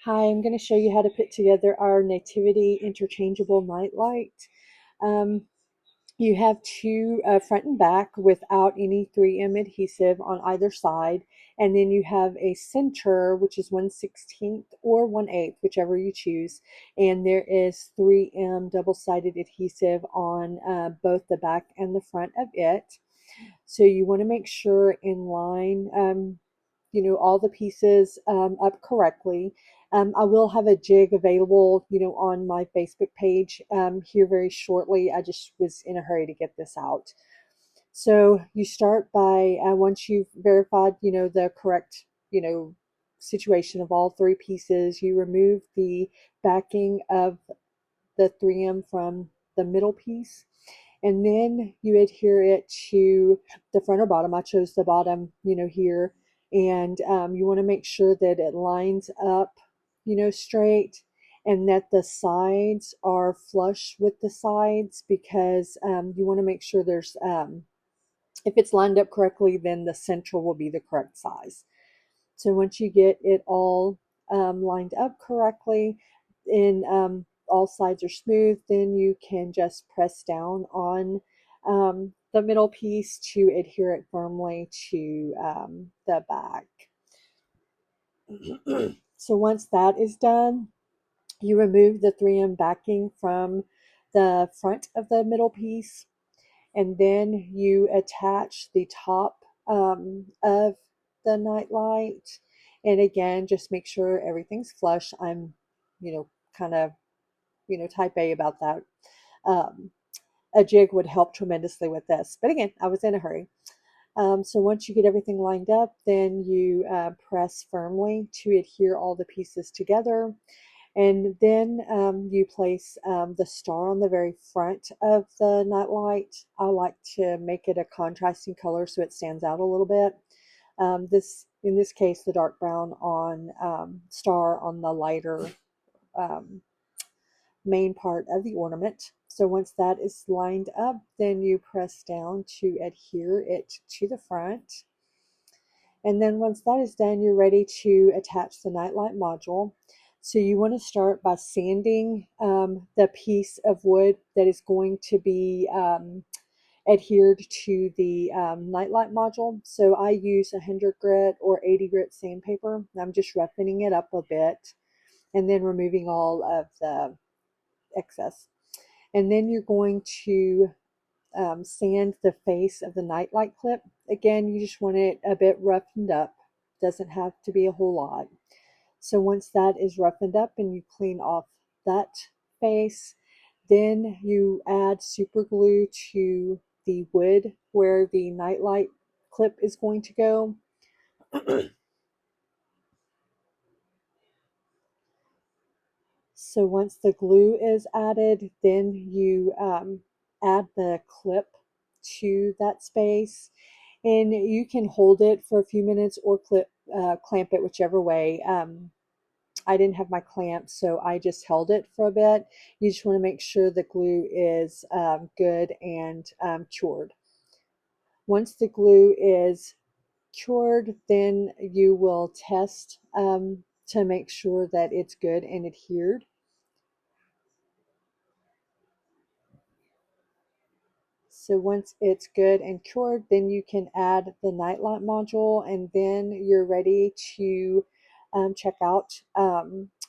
Hi, I'm going to show you how to put together our Nativity Interchangeable Nightlight. Um, you have two front and back without any 3M adhesive on either side, and then you have a center, which is 1/16 or 1/8, whichever you choose, and there is 3M double-sided adhesive on both the back and the front of it. So you want to make sure in line, all the pieces up correctly. I will have a jig available, on my Facebook page here very shortly. I just was in a hurry to get this out. So you start by, once you've verified, the correct, situation of all three pieces, you remove the backing of the 3M from the middle piece, and then you adhere it to the front or bottom. I chose the bottom, here, and you want to make sure that it lines up, straight, and that the sides are flush with the sides, because you want to make sure there's, if it's lined up correctly, then the center will be the correct size. So once you get it all lined up correctly and all sides are smooth, then you can just press down on the middle piece to adhere it firmly to the back. So once that is done, you remove the 3M backing from the front of the middle piece, and then you attach the top of the nightlight. And again, just make sure everything's flush. I'm, kind of, type A about that. A jig would help tremendously with this. But again, I was in a hurry. So once you get everything lined up, then you press firmly to adhere all the pieces together. And then you place the star on the very front of the nightlight. I like to make it a contrasting color so it stands out a little bit. In this case, the dark brown on star on the lighter main part of the ornament. So once that is lined up, then you press down to adhere it to the front. And then once that is done, you're ready to attach the nightlight module. So you want to start by sanding the piece of wood that is going to be adhered to the nightlight module. So I use 100 grit or 80 grit sandpaper. I'm just roughening it up a bit and then removing all of the excess. And then you're going to sand the face of the nightlight clip. Again, you just want it a bit roughened up. Doesn't have to be a whole lot. So once that is roughened up and you clean off that face, then you add super glue to the wood where the nightlight clip is going to go. So once the glue is added, then you add the clip to that space, and you can hold it for a few minutes or clamp it, whichever way. I didn't have my clamp, so I just held it for a bit. You just want to make sure the glue is good and cured. Once the glue is cured, then you will test to make sure that it's good and adhered. So once it's good and cured, then you can add the nightlight module, and then you're ready to check out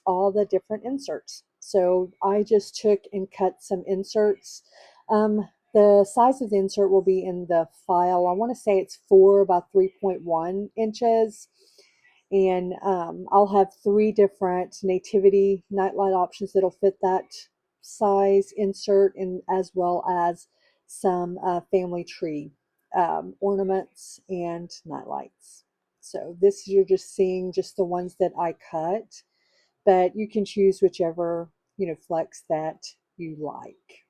all the different inserts. So I just took and cut some inserts. The size of the insert will be in the file. I want to say it's 4 by 3.1 inches. And I'll have 3 different Nativity nightlight options that'll fit that size insert, and as well as some family tree ornaments and nightlights. So this, you're just seeing just the ones that I cut, but you can choose whichever flex that you like.